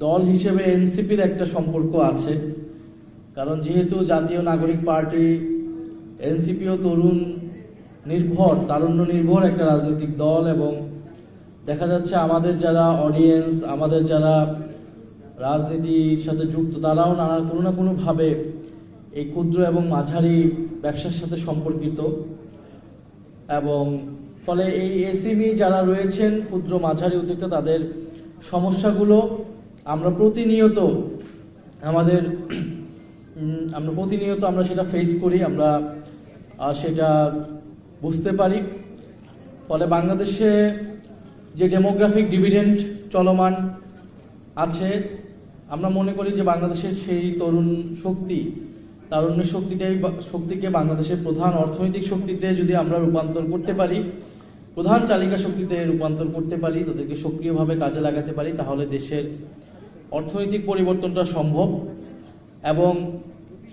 দল হিসেবে এনসিপির একটা সম্পর্ক আছে, কারণ যেহেতু জাতীয় নাগরিক পার্টি এনসিপিও তরুণ নির্ভর, তারুণ্য নির্ভর একটা রাজনৈতিক দল, এবং দেখা যাচ্ছে আমাদের যারা অডিয়েন্স, আমাদের যারা রাজনীতির সাথে যুক্ত, তারাও কোনো না কোনোভাবে এই ক্ষুদ্র এবং মাঝারি ব্যবসার সাথে সম্পর্কিত। এবং ফলে এই এসএমই যারা রয়েছেন, ক্ষুদ্র মাঝারি উদ্যোক্তা, তাদের সমস্যাগুলো আমরা প্রতিনিয়ত আমরা সেটা ফেস করি, আমরা সেটা বুঝতে পারি। ফলে বাংলাদেশে যে ডেমোগ্রাফিক ডিভিডেন্ড চলমান আছে, আমরা মনে করি যে বাংলাদেশের সেই তরুণ শক্তি, তারুণ্যের শক্তিকে বাংলাদেশের প্রধান অর্থনৈতিক শক্তিতে যদি আমরা রূপান্তর করতে পারি, প্রধান চালিকা শক্তিতে রূপান্তর করতে পারি, তাদেরকে সক্রিয়ভাবে কাজে লাগাতে পারি, তাহলে দেশের অর্থনৈতিক পরিবর্তনটা সম্ভব। এবং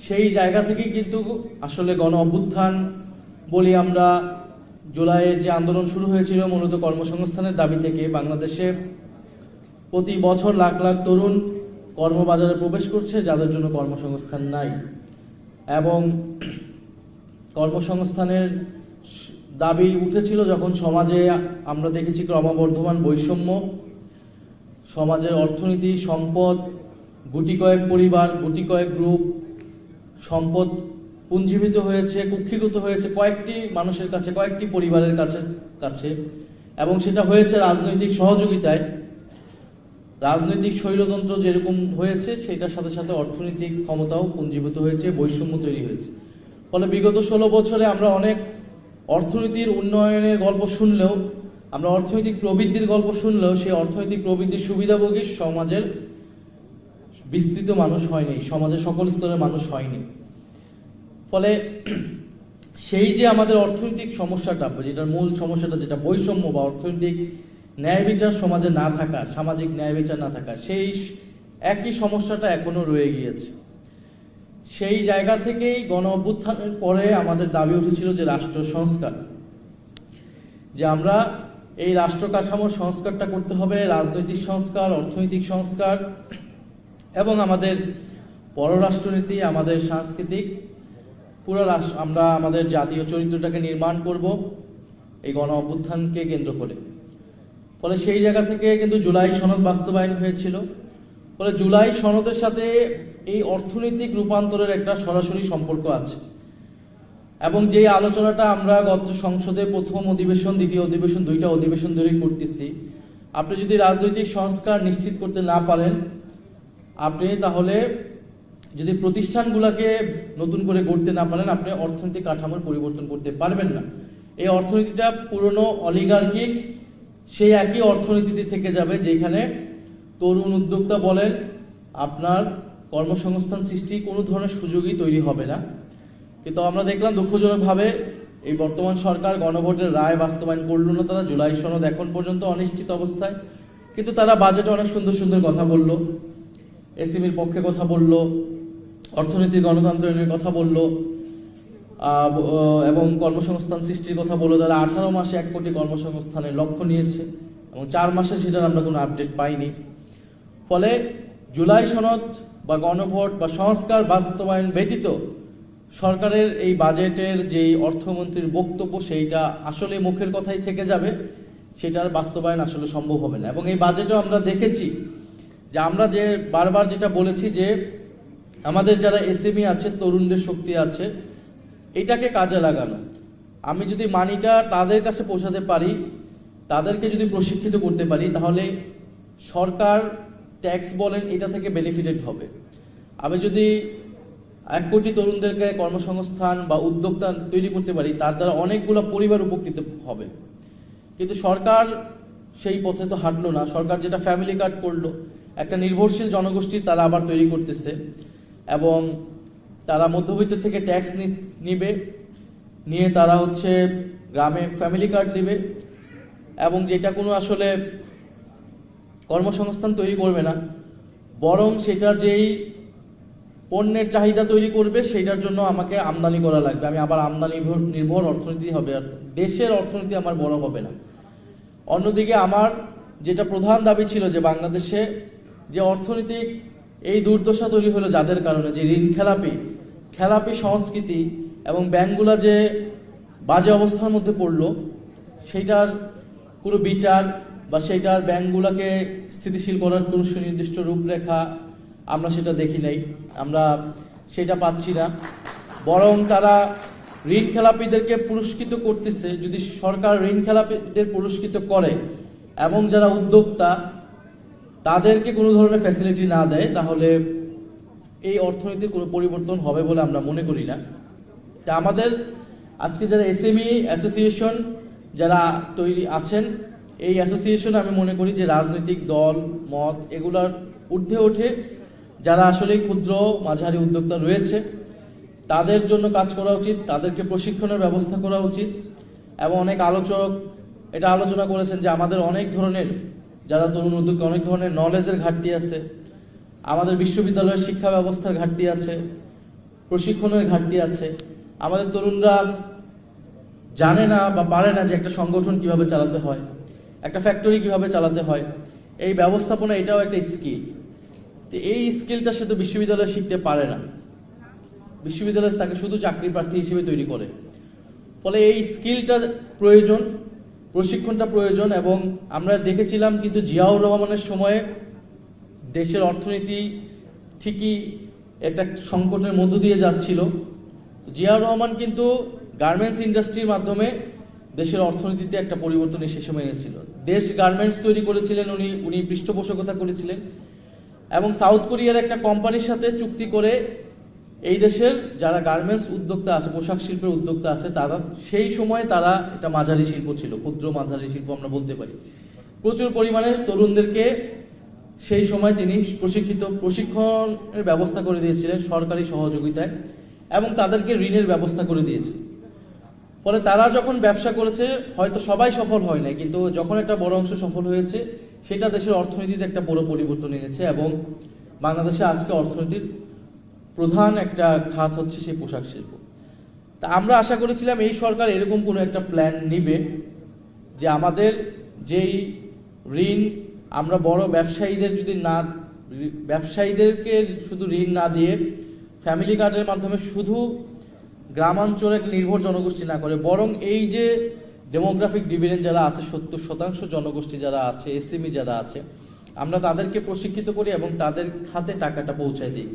সেই জায়গা থেকেই কিন্তু আসলে গণ অভ্যুত্থান বলি আমরা, জুলাইয়ের যে আন্দোলন শুরু হয়েছিল মূলত কর্মসংস্থানের দাবি থেকে। বাংলাদেশে প্রতি বছর লাখ লাখ তরুণ কর্মবাজারে প্রবেশ করছে যাদের জন্য কর্মসংস্থান নাই, এবং কর্মসংস্থানের দাবি উঠেছিল যখন সমাজে আমরা দেখেছি ক্রমবর্ধমান বৈষম্য, সমাজের অর্থনীতি, সম্পদ, গুটি কয়েক পরিবার, গুটি কয়েক গ্রুপ, সম্পদ পুঞ্জীভূত হয়েছে, কুক্ষিগত হয়েছে কয়েকটি মানুষের কাছে, কয়েকটি পরিবারের কাছে, এবং সেটা হয়েছে রাজনৈতিক সহযোগিতায়। রাজনৈতিক স্বৈরতন্ত্র যেরকম হয়েছে, সেটার সাথে সাথে অর্থনৈতিক ক্ষমতাও পুঞ্জীভূত হয়েছে, বৈষম্য তৈরি হয়েছে। ফলে বিগত 16 বছরে আমরা অনেক অর্থনীতির উন্নয়নের গল্প শুনলেও, আমরা অর্থনৈতিক প্রবৃদ্ধির গল্প শুনলেও, সেই অর্থনৈতিক প্রবৃদ্ধির সুবিধাভোগী সমাজের বিস্তৃত মানুষ হয়নি, সমাজের সকল স্তরের মানুষ হয়নি। ফলে সেই যে আমাদের অর্থনৈতিক সমস্যাটা, যেটার মূল সমস্যাটা, যেটা বৈষম্য বা অর্থনৈতিক ন্যায় বিচার সমাজে না থাকা, সামাজিক ন্যায় বিচার না থাকা, সেই একই সমস্যাটা এখনো রয়ে গিয়েছে। সেই জায়গা থেকেই গণ অভ্যুত্থানের পরে আমাদের দাবি উঠেছিল যে রাষ্ট্র সংস্কার, যে আমরা এই রাষ্ট্র কাঠামোর সংস্কারটা করতে হবে, রাজনৈতিক সংস্কার, অর্থনৈতিক সংস্কার, এবং আমাদের পররাষ্ট্রনীতি, আমাদের সাংস্কৃতিক পুরো আমরা আমাদের জাতীয় চরিত্রটাকে নির্মাণ করব এই গণ অভ্যুত্থানকে কেন্দ্র করে। ফলে সেই জায়গা থেকে কিন্তু জুলাই সনদ বাস্তবায়ন হয়েছিল। ফলে জুলাই সনদের সাথে এই অর্থনৈতিক রূপান্তরের একটা সরাসরি সম্পর্ক আছে, এবং যে আলোচনাটা আমরা গত সংসদে প্রথম অধিবেশন, দ্বিতীয় অধিবেশন, 2টা অধিবেশন ধরেই করতেছি, আপনি যদি রাজনৈতিক সংস্কার নিশ্চিত করতে না পারেন, আপনি তাহলে যদি প্রতিষ্ঠানগুলোকে নতুন করে গড়তে না পারেন, আপনি অর্থনৈতিক কাঠামোর পরিবর্তন করতে পারবেন না। এই অর্থনীতিটা পুরনো অলিগার্কিক সেই একই অর্থনীতিতে থেকে যাবে, যেখানে তরুণ উদ্যোক্তা বলেন, আপনার কর্মসংস্থান সৃষ্টি কোনো ধরনের সুযোগই তৈরি হবে না। কিন্তু আমরা দেখলাম দুঃখজনকভাবে এই বর্তমান সরকার গণভোটের রায় বাস্তবায়ন করলো না। তারা জুলাই সনদ এখন পর্যন্ত অনিশ্চিত অবস্থায়, কিন্তু তারা বাজেটে অনেক সুন্দর সুন্দর কথা বলল, এসএমইর পক্ষে কথা বলল, অর্থনৈতিক গণতন্ত্রের কথা বলল, এবং কর্মসংস্থান সৃষ্টির কথা বলল। তারা 18 মাসে 1 কোটি কর্মসংস্থানের লক্ষ্য নিয়েছে, এবং 4 মাসে সেটার আমরা কোনো আপডেট পাইনি। ফলে জুলাই সনদ বা গণভোট বা সংস্কার বাস্তবায়ন ব্যতীত সরকারের এই বাজেটের যেই অর্থমন্ত্রীর বক্তব্য, সেইটা আসলে মুখের কথাই থেকে যাবে, সেটার বাস্তবায়ন আসলে সম্ভব হবে না। এবং এই বাজেটও আমরা দেখেছি যে আমরা যে বারবার যেটা বলেছি যে আমাদের যারা এসএমই আছে, তরুণদের শক্তি আছে, এটাকে কাজে লাগানো। আমি যদি মানিটা তাদের কাছে পৌঁছাতে পারি, তাদেরকে যদি প্রশিক্ষিত করতে পারি, তাহলে সরকার ট্যাক্স বলেন এটা থেকে বেনিফিটেড হবে। আমি যদি 1 কোটি তরুণদেরকে কর্মসংস্থান বা উদ্যোক্তা তৈরি করতে পারি, তার দ্বারা অনেকগুলো পরিবার উপকৃত হবে। কিন্তু সরকার সেই পথে তো হাঁটলো না। সরকার যেটা ফ্যামিলি কার্ড করলো, একটা নির্ভরশীল জনগোষ্ঠী তারা আবার তৈরি করতেছে, এবং তারা মধ্যবিত্ত থেকে ট্যাক্স নিয়ে তারা গ্রামে ফ্যামিলি কার্ড দিবে, এবং যেটা কোনো আসলে কর্মসংস্থান তৈরি করবে না, বরং সেটা যেই পণ্যের চাহিদা তৈরি করবে, সেইটার জন্য আমাকে আমদানি করা লাগবে। আমি আবার আমদানি নির্ভর অর্থনীতি হবে, আর দেশের অর্থনীতি আমার বড় হবে না। অন্যদিকে আমার যেটা প্রধান দাবি ছিল যে বাংলাদেশে যে অর্থনৈতিক এই দুর্দশা তৈরি হলো যাদের কারণে, যে ঋণ খেলাপি সংস্কৃতি এবং ব্যাংকগুলো যে বাজে অবস্থার মধ্যে পড়লো, সেইটার কোনো বিচার বা সেইটার ব্যাংকগুলোকে স্থিতিশীল করার কোনো সুনির্দিষ্ট রূপরেখা আমরা সেটা দেখি নাই, আমরা সেটা পাচ্ছি না। বরং তারা ঋণ খেলাপিদেরকে পুরস্কৃত করতেছে। যদি সরকার ঋণ খেলাপিদের পুরস্কৃত করে এবং যারা উদ্যোক্তা তাদেরকে কোনো ধরনের ফ্যাসিলিটি না দেয়, তাহলে এই অর্থনীতির কোনো পরিবর্তন হবে বলে আমরা মনে করি না। তা আমাদের আজকে যারা এসএমই অ্যাসোসিয়েশন যারা তৈরি আছেন, এই অ্যাসোসিয়েশন আমি মনে করি যে রাজনৈতিক দল মত এগুলার ঊর্ধ্বে ওঠে যারা আসলে ক্ষুদ্র মাঝারি উদ্যোক্তা রয়েছে তাদের জন্য কাজ করা উচিত, তাদেরকে প্রশিক্ষণের ব্যবস্থা করা উচিত। এবং অনেক আলোচক এটা আলোচনা করেছেন যে আমাদের অনেক ধরনের যারা তরুণ উদ্যোক্তা অনেক ধরনের নলেজের ঘাটতি আছে, আমাদের বিশ্ববিদ্যালয়ের শিক্ষা ব্যবস্থার ঘাটতি আছে, প্রশিক্ষণের ঘাটতি আছে। আমাদের তরুণরা জানে না বা পারে না যে একটা সংগঠন কিভাবে চালাতে হয়, একটা ফ্যাক্টরি কিভাবে চালাতে হয়, এই ব্যবস্থাপনা এটাও একটা স্কিল। তো এই স্কিলটা সে তো বিশ্ববিদ্যালয়ে শিখতে পারে না, বিশ্ববিদ্যালয় তাকে শুধু চাকরি প্রার্থী হিসেবে তৈরি করে। ফলে এই স্কিলটা প্রয়োজন, প্রশিক্ষণটা প্রয়োজন। এবং আমরা দেখেছিলাম কিন্তু জিয়াউর রহমানের সময়ে দেশের অর্থনীতি ঠিকই একটা সংকটের মধ্য দিয়ে যাচ্ছিল। জিয়াউর রহমান কিন্তু গার্মেন্টস ইন্ডাস্ট্রির মাধ্যমে দেশের অর্থনীতিতে একটা পরিবর্তন সে সময় এনেছিল। দেশ গার্মেন্টস তৈরি করেছিলেন উনি পৃষ্ঠপোষকতা করেছিলেন এবং সাউথ কোরিয়ার একটা কোম্পানির সাথে চুক্তি করে এই দেশের যারা গার্মেন্টস উদ্যোক্তা আছে, পোশাক শিল্পের উদ্যোক্তা আছে, তারা সেই সময় তারা এটা মাঝারি শিল্প ছিল, ক্ষুদ্র মাঝারি শিল্প আমরা বলতে পারি। প্রচুর পরিমাণে তরুণদেরকে সেই সময় তিনি প্রশিক্ষণের ব্যবস্থা করে দিয়েছিলেন সরকারি সহযোগিতায় এবং তাদেরকে ঋণের ব্যবস্থা করে দিয়েছে। ফলে তারা যখন ব্যবসা করেছে, হয়তো সবাই সফল হয় নাই, কিন্তু যখন একটা বড় অংশ সফল হয়েছে সেটা দেশের অর্থনীতিতে একটা বড় পরিবর্তন এনেছে। এবং বাংলাদেশে আজকে অর্থনীতির প্রধান একটা খাত হচ্ছে সেই পোশাক শিল্প। তা আমরা আশা করেছিলাম এই সরকার এরকম কোনো একটা প্ল্যান নিবে যে আমাদের যেই ঋণ আমরা বড় ব্যবসায়ীদেরকে শুধু ঋণ না দিয়ে ফ্যামিলি কার্ডের মাধ্যমে শুধু গ্রামাঞ্চলে নির্ভর জনগোষ্ঠী না করে, বরং এই যে ডেমোগ্রাফিক ডিভিডেন্ড যারা আছে 70% জনগোষ্ঠী যারা আছে, এসএমই যারা আছে, আমরা তাদেরকে প্রশিক্ষিত করি এবং তাদের খাতে টাকাটা পৌঁছায় দিই,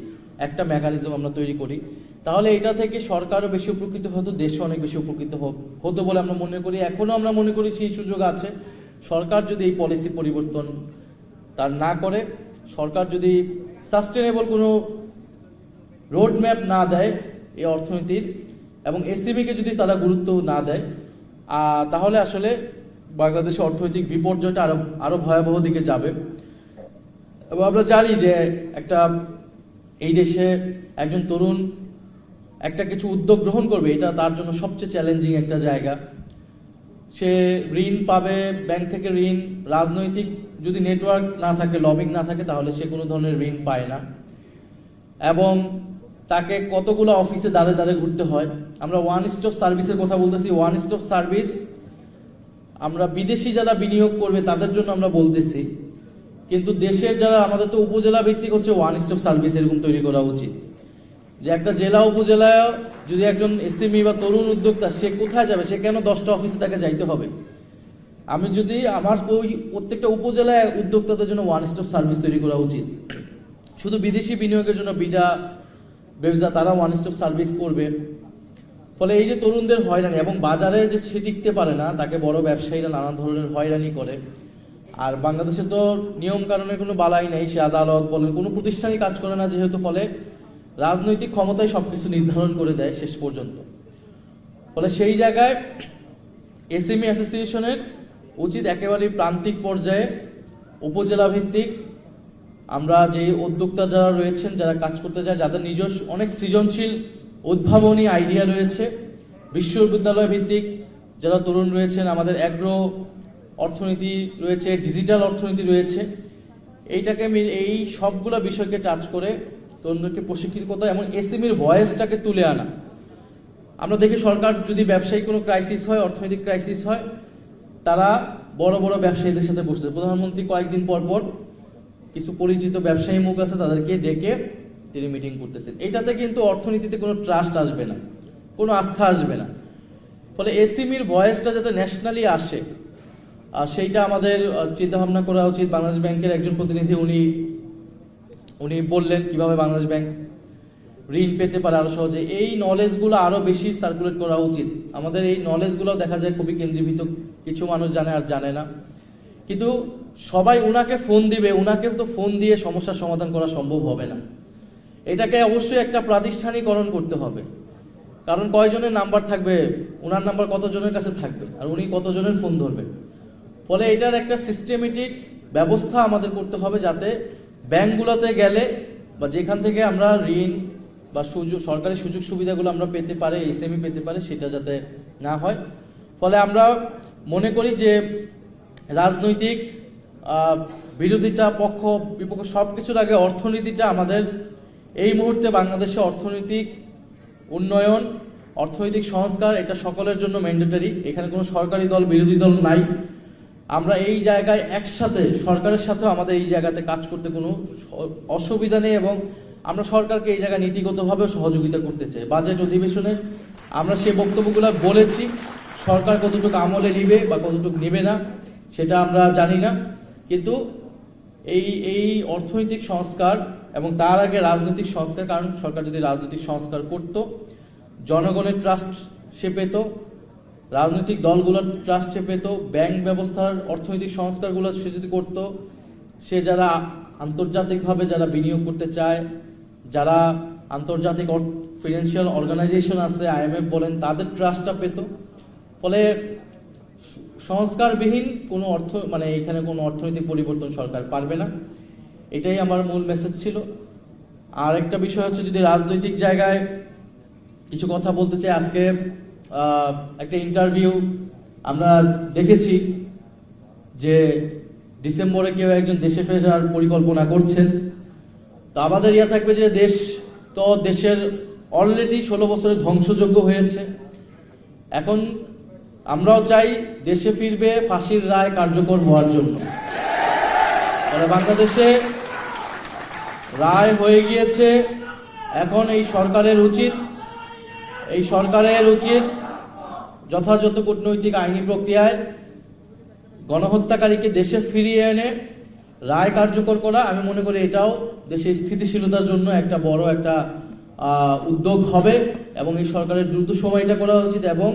একটা মেকানিজম আমরা তৈরি করি। তাহলে এটা থেকে সরকারও বেশি উপকৃত হতো, দেশও অনেক বেশি উপকৃত হতো বলে আমরা মনে করি। এখনো আমরা মনে করি সেই সুযোগ আছে। সরকার যদি এই পলিসি পরিবর্তন তার না করে, সরকার যদি সাস্টেনেবল কোনো রোড ম্যাপ না দেয় এই অর্থনীতির এবং এসএমইকে যদি তারা গুরুত্ব না দেয়, তাহলে আসলে বাংলাদেশের অর্থনৈতিক বিপর্যয়টা আরো ভয়াবহ দিকে যাবে। এবং আমরা জানি যে এই দেশে একজন তরুণ একটা কিছু উদ্যোগ গ্রহণ করবে, এটা তার জন্য সবচেয়ে চ্যালেঞ্জিং একটা জায়গা। সে ঋণ পাবে ব্যাংক থেকে, ঋণ রাজনৈতিক যদি নেটওয়ার্ক না থাকে, লবিং না থাকে, তাহলে সে কোনো ধরনের ঋণ পায় না এবং তাকে কতগুলো অফিসে দাঁড়ে ঘুরতে হয়। আমরা ওয়ান স্টপ সার্ভিসের কথা বলতেছি। ওয়ান স্টপ সার্ভিস আমরা বিদেশি যারা বিনিয়োগ করবে তাদের জন্য আমরা বলতেছি, কিন্তু দেশের যারা আমাদের তো উপজেলা ভিত্তিক হচ্ছে ওয়ান স্টপ সার্ভিস এরকম তৈরি করা উচিত, যে একটা জেলা উপজেলায় যদি একজন এসএমই বা তরুণ উদ্যোক্তা সে কোথায় যাবে, সে কেন 10টা অফিসে তাকে যাইতে হবে। আমি যদি আমার ওই প্রত্যেকটা উপজেলায় উদ্যোক্তাদের জন্য ওয়ান স্টপ সার্ভিস তৈরি করা উচিত। শুধু বিদেশি বিনিয়োগের জন্য বিডা ব্যবসা তারা ওয়ান স্টপ সার্ভিস করবে। ফলে এই যে তরুণদের হয়রানি এবং বাজারে যে সে টিকতে পারে না, তাকে বড় ব্যবসায়ীরা নানা ধরনের হয়রানি করে। আর বাংলাদেশে তো নিয়ম কানুনের কোনো বালাই নেই, সে আদালত বলেন কোনো প্রতিষ্ঠানই কাজ করে না যেহেতু, ফলে রাজনৈতিক ক্ষমতায় সবকিছু নির্ধারণ করে দেয় শেষ পর্যন্ত। ফলে সেই জায়গায় এসএমই অ্যাসোসিয়েশনের উচিত একেবারে প্রান্তিক পর্যায়ে উপজেলা ভিত্তিক আমরা যে উদ্যোক্তা যারা রয়েছেন, যারা কাজ করতে চায়, যাদের নিজস্ব অনেক সৃজনশীল উদ্ভাবনী আইডিয়া রয়েছে, বিশ্ববিদ্যালয় ভিত্তিক যারা তরুণ রয়েছেন, আমাদের অ্যাগ্রো অর্থনীতি রয়েছে, ডিজিটাল অর্থনীতি রয়েছে, এই সবগুলো বিষয়কে টাচ করে তরুণদেরকে প্রশিক্ষিত করতে এবং এসএমইর ভয়েসটাকে তুলে আনা। আমরা দেখি সরকার যদি ব্যবসায়িক কোনো ক্রাইসিস হয়, অর্থনৈতিক ক্রাইসিস হয়, তারা বড় বড় ব্যবসায়ীদের সাথে বসছে। প্রধানমন্ত্রী কয়েকদিন পর কিছু পরিচিত ব্যবসায়ী মুখ আছে তাদেরকে ডেকে তিনি মিটিং করতেছেন। এটাতে কিন্তু অর্থনীতিতে কোনো ট্রাস্ট আসবে না, কোনো আস্থা আসবে না। ফলে এসএমইর ভয়েসটা যাতে ন্যাশনালি আসে সেইটা আমাদের চিন্তা ভাবনা করা উচিত। বাংলাদেশ ব্যাংকের একজন প্রতিনিধি উনি বললেন কিভাবে বাংলাদেশ ব্যাংক ঋণ পেতে পারে আরো সহজে। এই নলেজগুলো আরো বেশি সার্কুলেট করা উচিত। আমাদের এই নলেজগুলো দেখা যায় খুবই কেন্দ্রীভূত, কিছু মানুষ জানে আর জানে না। কিন্তু সবাই উনাকে ফোন দিবে, উনাকে তো ফোন দিয়ে সমস্যার সমাধান করা সম্ভব হবে না। এটাকে অবশ্যই একটা প্রাতিষ্ঠানিকরণ করতে হবে। কারণ কয়জনের নাম্বার থাকবে, উনার নাম্বার কতজনের কাছে থাকবে, আর উনি কতজনের ফোন ধরবে। ফলে এটার একটা সিস্টেমেটিক ব্যবস্থা আমাদের করতে হবে, যাতে ব্যাংকগুলোতে গেলে বা যেখান থেকে আমরা ঋণ বা সরকারি সুযোগ সুবিধাগুলো আমরা পেতে পারি, এসএমই পেতে পারে, সেটা যাতে না হয়। ফলে আমরা মনে করি যে রাজনৈতিক বিরোধিতা, পক্ষ বিপক্ষ সবকিছুর আগে অর্থনীতিটা আমাদের এই মুহূর্তে বাংলাদেশে অর্থনৈতিক উন্নয়ন, অর্থনৈতিক সংস্কার এটা সকলের জন্য ম্যান্ডেটরি। এখানে কোনো সরকারি দল বিরোধী দল নাই। আমরা এই জায়গায় একসাথে সরকারের সাথেও আমাদের এই জায়গাতে কাজ করতে কোনো অসুবিধা নেই, এবং আমরা সরকারকে এই জায়গায় নীতিগতভাবেও সহযোগিতা করতে চাই। বাজেট অধিবেশনে আমরা সেই বক্তব্যগুলো বলেছি। সরকার কতটুকু আমলে নিবে বা কতটুকু নিবে না সেটা আমরা জানি না, কিন্তু এই অর্থনৈতিক সংস্কার এবং তার আগে রাজনৈতিক সংস্কার, কারণ সরকার যদি রাজনৈতিক সংস্কার করত, জনগণের ট্রাস্ট সে পেত, রাজনৈতিক দলগুলোর ট্রাস্ট সে পেত, ব্যাংক ব্যবস্থার অর্থনৈতিক সংস্কারগুলো সে যদি করত, সে যারা আন্তর্জাতিকভাবে যারা বিনিয়োগ করতে চায়, যারা আন্তর্জাতিক ফিনান্সিয়াল অর্গানাইজেশন আছে, আইএমএফ বলেন, তাদের ট্রাস্টটা পেত। ফলে সংস্কারবিহীন কোনো এখানে কোনো অর্থনৈতিক পরিবর্তন সরকার পারবে না। এটাই আমার মূল মেসেজ ছিল। আর একটা বিষয় হচ্ছে, যদি রাজনৈতিক জায়গায় কিছু কথা বলতে চাই, আজকে একটা ইন্টারভিউ আমরা দেখেছি যে ডিসেম্বরে কেউ একজন দেশে ফেরার পরিকল্পনা করছেন। তো আমাদের থাকবে যে দেশের অলরেডি 16 বছরের ধ্বংসযজ্ঞ হয়েছে। এখন আমরাও চাই দেশে ফিরবে ফাঁসির রায় কার্যকর হওয়ার জন্য। বাংলাদেশে রায় হয়ে গিয়েছে। এখন এই সরকারের উচিত যথাযথ কূটনৈতিক আইনি প্রক্রিয়ায় গণহত্যাকারীকে দেশে ফিরিয়ে এনে রায় কার্যকর করা। আমি মনে করি এটাও দেশের স্থিতিশীলতার জন্য একটা বড় একটা উদ্যোগ হবে, এবং এই সরকারের দ্রুত সময়টা করা উচিত। এবং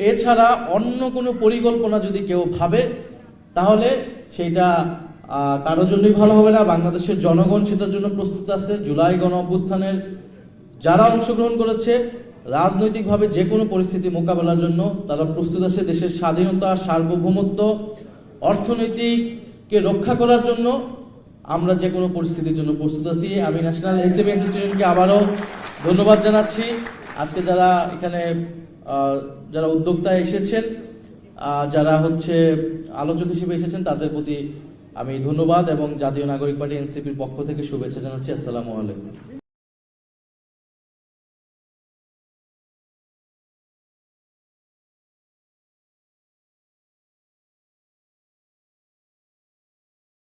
এছাড়া অন্য কোনো পরিকল্পনা যদি কেউ ভাবে, তাহলে সেইটা কারোর জন্যই ভালো হবে না। বাংলাদেশের জনগণ সেটার জন্য প্রস্তুত আছে। জুলাই গণ অভ্যুত্থানের যারা অংশগ্রহণ করেছে, রাজনৈতিকভাবে যে কোনো পরিস্থিতি মোকাবেলার জন্য তারা প্রস্তুত আছে। দেশের স্বাধীনতা, সার্বভৌমত্ব, অর্থনৈতিককে রক্ষা করার জন্য আমরা যে কোনো পরিস্থিতির জন্য প্রস্তুত আছি। আমি ন্যাশনাল এসএমই অ্যাসোসিয়েশনকে আবারও ধন্যবাদ জানাচ্ছি। আজকে যারা এখানে যারা উদ্যোক্তা এসেছেন, যারা আলোচক হিসেবে এসেছেন, তাদের প্রতি আমি ধন্যবাদ এবং জাতীয় নাগরিক পার্টি এনসিপির পক্ষ থেকে শুভেচ্ছা জানাচ্ছি। আসসালামু আলাইকুম।